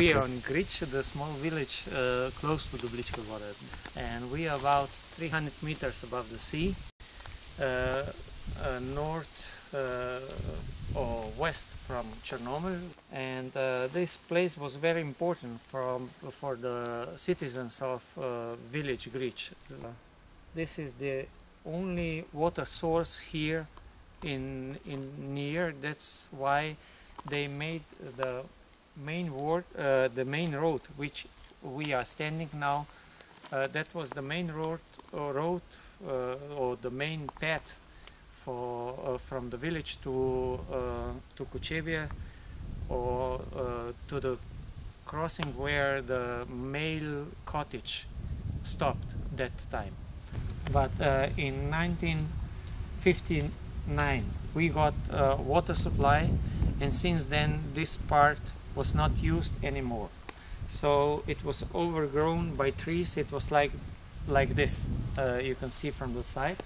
We are on Gric, the small village close to the water, and we are about 300 meters above the sea, north or west from Chernobyl, and this place was very important for the citizens of village Gric. This is the only water source here in near. That's why they made the main road which we are standing now. That was the main road or the main path for from the village to Kuchevia, or to the crossing where the mail cottage stopped that time. But in 1959 we got water supply, and since then this part was not used anymore. So it was overgrown by trees. It was like this, you can see from the side,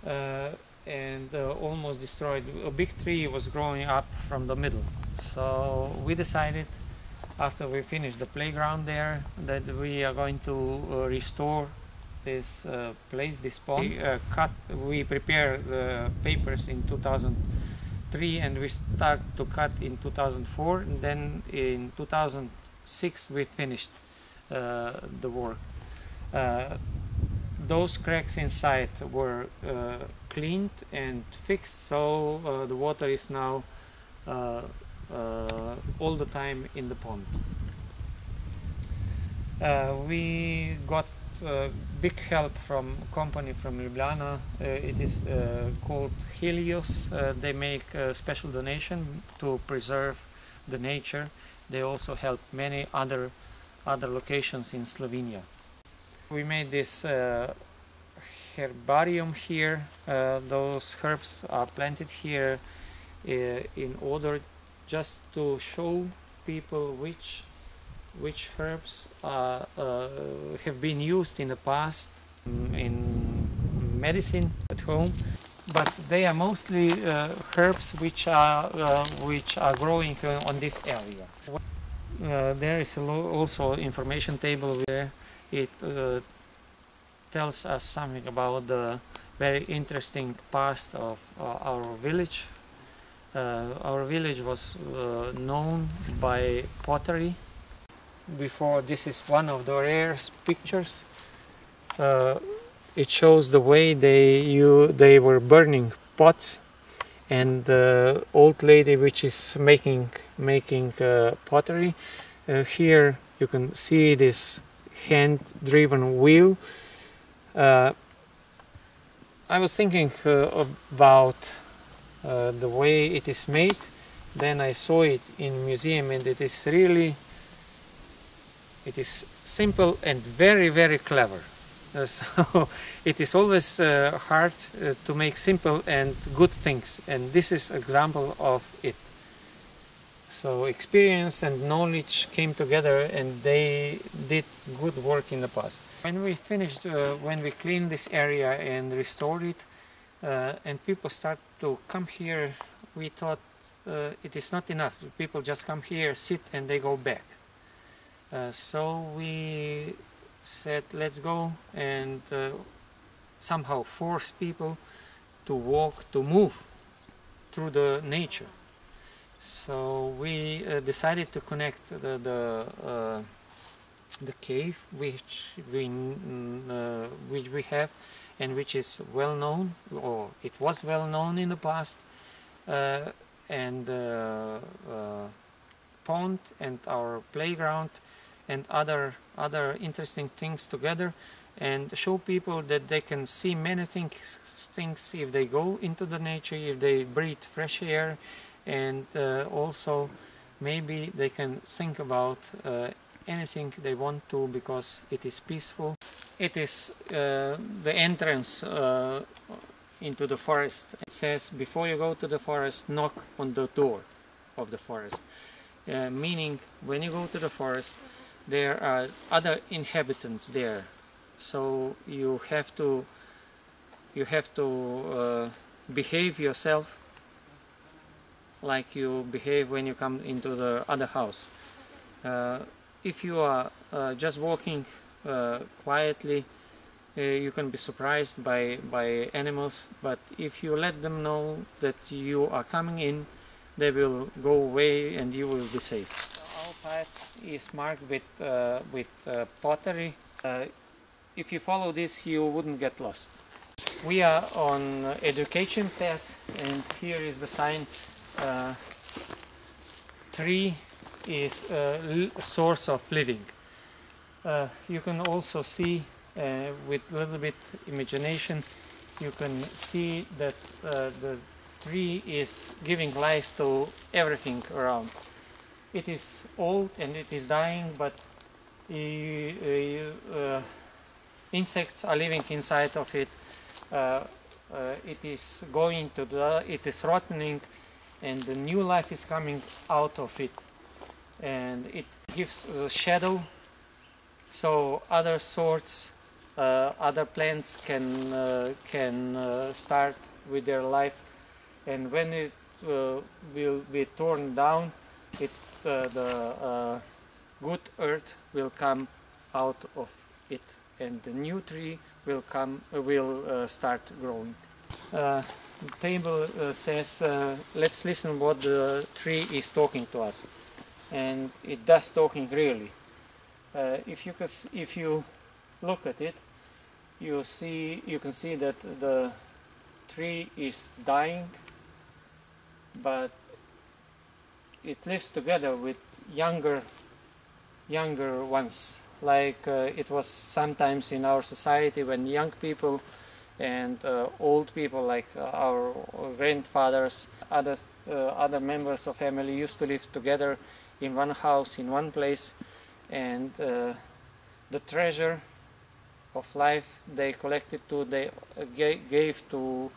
and almost destroyed. A big tree was growing up from the middle. So we decided, after we finished the playground there, that we are going to restore this place, this pond. We prepared the papers in 2003, and we start to cut in 2004, and then in 2006 we finished the work. Those cracks inside were cleaned and fixed, so the water is now all the time in the pond. We got big help from a company from Ljubljana. It is called Helios. They make a special donation to preserve the nature. They also help many other locations in Slovenia. We made this herbarium here. Those herbs are planted here in order just to show people which herbs have been used in the past in medicine at home, but they are mostly herbs which are growing on this area. There is also information table where it tells us something about the very interesting past of our village. Our village was known by pottery. Before, this is one of the rarest pictures. It shows the way they were burning pots, and the old lady which is making pottery. Here you can see this hand-driven wheel. I was thinking about the way it is made. Then I saw it in museum, and it is simple and very, very clever. So it is always hard to make simple and good things, and this is example of it. So experience and knowledge came together, and they did good work in the past. When we finished, when we cleaned this area and restored it, and people start to come here, we thought it is not enough. People just come here, sit, and they go back. So we said, let's go and somehow force people to walk, to move through the nature. So we decided to connect the cave which we have, and which is well known, or it was well known in the past, and pond and our playground and other interesting things together, and show people that they can see many things if they go into the nature, if they breathe fresh air, and also maybe they can think about anything they want to, because it is peaceful. It is the entrance into the forest. It says, before you go to the forest, knock on the door of the forest. Meaning, when you go to the forest, there are other inhabitants there, so you have to behave yourself like you behave when you come into the other house. If you are just walking quietly, you can be surprised by animals, but if you let them know that you are coming in, they will go away and you will be safe. Our path is marked with pottery. If you follow this, you wouldn't get lost. We are on education path, and here is the sign. Tree is a source of living. You can also see with a little bit imagination, you can see that the tree is giving life to everything around. It is old and it is dying, but insects are living inside of it. It is going to it is rotting, and the new life is coming out of it, and it gives a shadow, so other sorts, other plants can start with their life, and when it will be torn down, the good earth will come out of it, and the new tree will start growing. The table says, let's listen what the tree is talking to us, and it does talking really. If you look at it, you can see that the tree is dying, but it lives together with younger ones, like it was sometimes in our society when young people and old people, like our grandfathers, other members of family, used to live together in one house, in one place, and the treasure of life they collected they gave to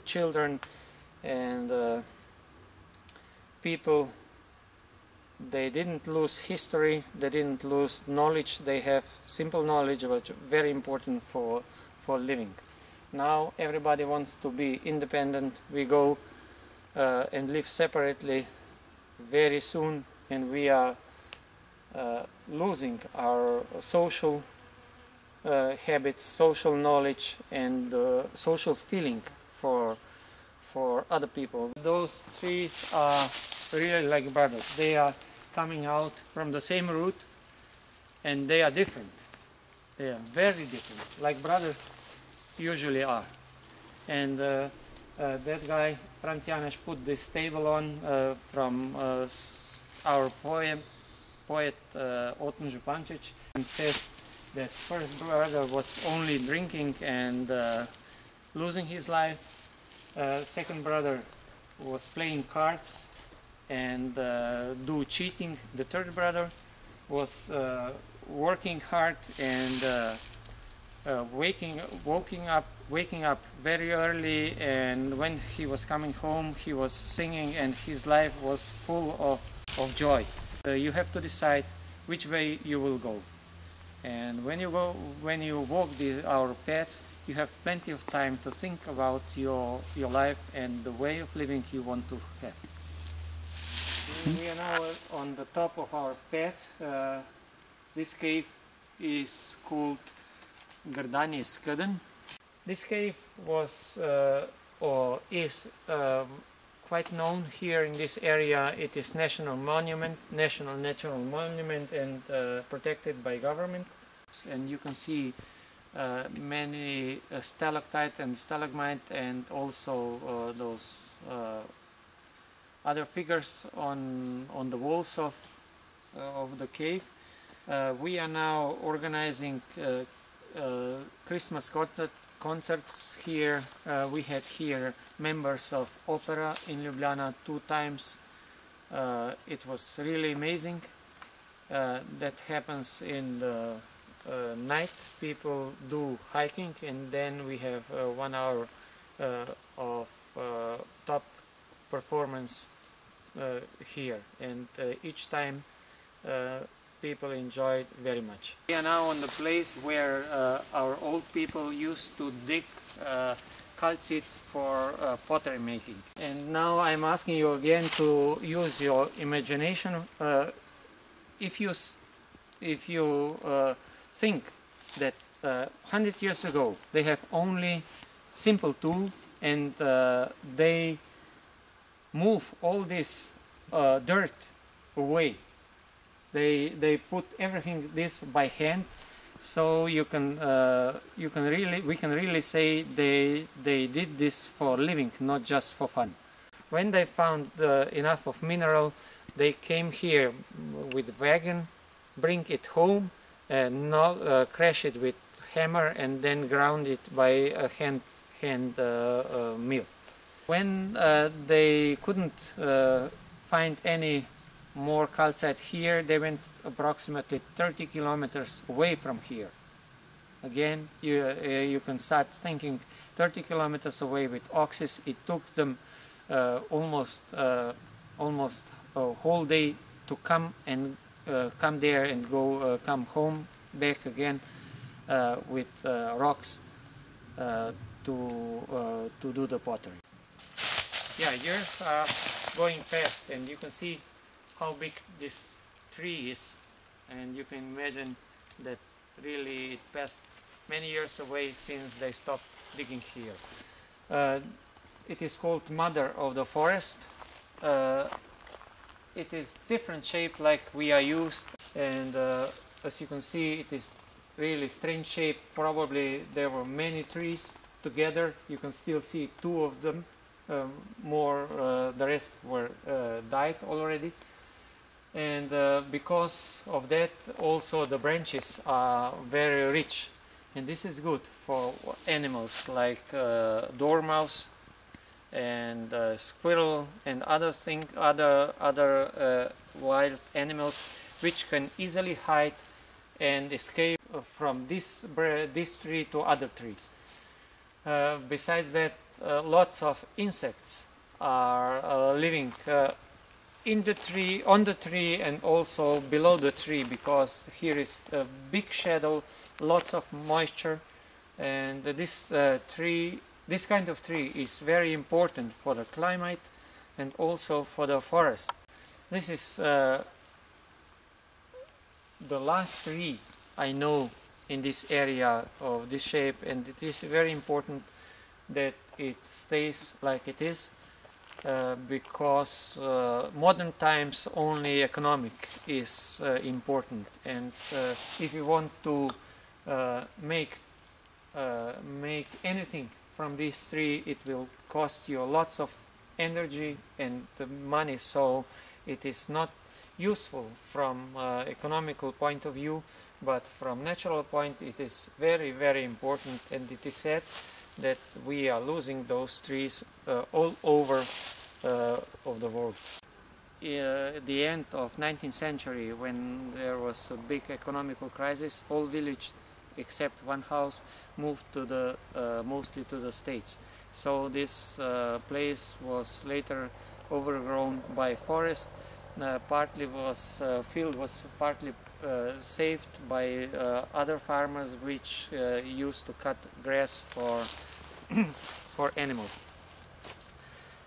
children, and people, they didn't lose history, they didn't lose knowledge, they have simple knowledge which is very important for living. Now everybody wants to be independent. We go and live separately very soon, and we are losing our social habits, social knowledge, and social feeling for other people. Those trees are really like brothers. They are coming out from the same root, and they are different. They are very different, like brothers usually are. And that guy, Franz Janes, put this table on from our poet Oton Župančić, and says that first brother was only drinking and losing his life. Second brother was playing cards and do cheating. The third brother was working hard and waking up very early, and when he was coming home he was singing, and his life was full of joy. You have to decide which way you will go, and when you walk our path, you have plenty of time to think about your life and the way of living you want to have. We are now on the top of our path. This cave is called Gardani Skadan. This cave was or is quite known here in this area. It is national monument, national natural monument, and protected by government. And you can see many stalactite and stalagmite, and also those other figures on the walls of the cave. We are now organizing Christmas concerts here. We had here members of opera in Ljubljana 2 times. It was really amazing. That happens in the night. People do hiking, and then we have 1 hour of top performance here, and each time people enjoy it very much. We are now on the place where our old people used to dig calcite for pottery making. And now I'm asking you again to use your imagination. If you think that 100 years ago they have only simple tool and they move all this dirt away. They put everything this by hand, so we can really say they did this for living, not just for fun. When they found enough of mineral, they came here with wagon, bring it home, and crash it with hammer, and then ground it by a hand mill. When they couldn't find any more calcite here, they went approximately 30 kilometers away from here. Again, you can start thinking 30 kilometers away with oxes. It took them almost a whole day to come there and come home back again with rocks to do the pottery. Yeah, years are going fast, and you can see how big this tree is, and you can imagine that really it passed many years away since they stopped digging here. It is called mother of the forest. It is different shape like we are used, and as you can see, it is really strange shape. Probably there were many trees together. You can still see two of them. The rest were died already. And because of that, also the branches are very rich, and this is good for animals like dormouse and squirrel and other wild animals, which can easily hide and escape from this tree to other trees. Besides that, lots of insects are living in the tree, on the tree, and also below the tree, because here is a big shadow, lots of moisture, and this kind of tree is very important for the climate and also for the forest. This is the last tree I know in this area of this shape, and it is very important that it stays like it is. Because modern times only economic is important, and if you want to make anything from this tree, it will cost you lots of energy and money, so it is not useful from economical point of view, but from natural point it is very, very important, and it is sad that we are losing those trees all over of the world. At the end of 19th century, when there was a big economical crisis, whole village except one house moved to mostly to the States. So this place was later overgrown by forest. Partly field was partly saved by other farmers, which used to cut grass for animals.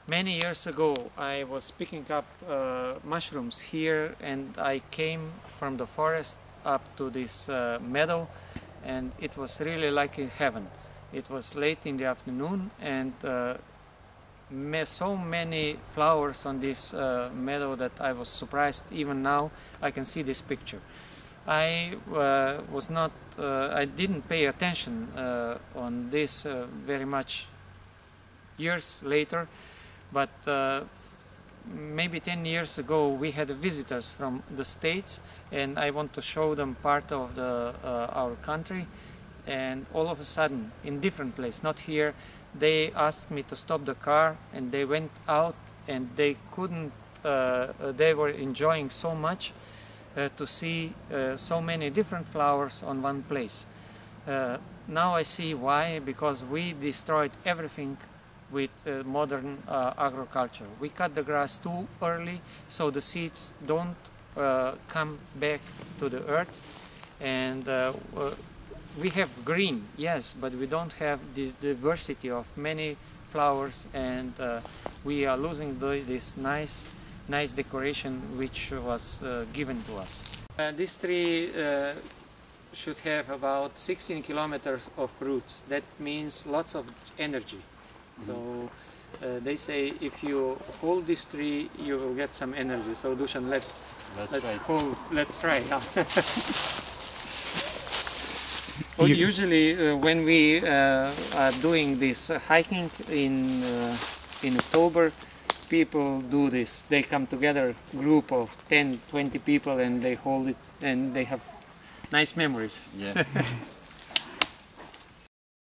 Many years ago I was picking up mushrooms here, and I came from the forest up to this meadow, and it was really like in heaven. It was late in the afternoon, and so many flowers on this meadow that I was surprised. Even now I can see this picture. I didn't pay attention on this very much years later, but maybe 10 years ago we had visitors from the States, and I want to show them part of our country, and all of a sudden, in different place, not here, they asked me to stop the car, and they went out, and they couldn't, they were enjoying so much to see so many different flowers on one place. Now I see why, because we destroyed everything with modern agriculture. We cut the grass too early, so the seeds don't come back to the earth, and we have green, yes, but we don't have the diversity of many flowers, and we are losing this nice decoration which was given to us. This tree should have about 16 kilometers of roots. That means lots of energy. So they say if you hold this tree, you will get some energy. So Dusan, let's try. Usually when we are doing this hiking in October, people do this. They come together, group of 10-20 people, and they hold it, and they have nice memories. Yeah.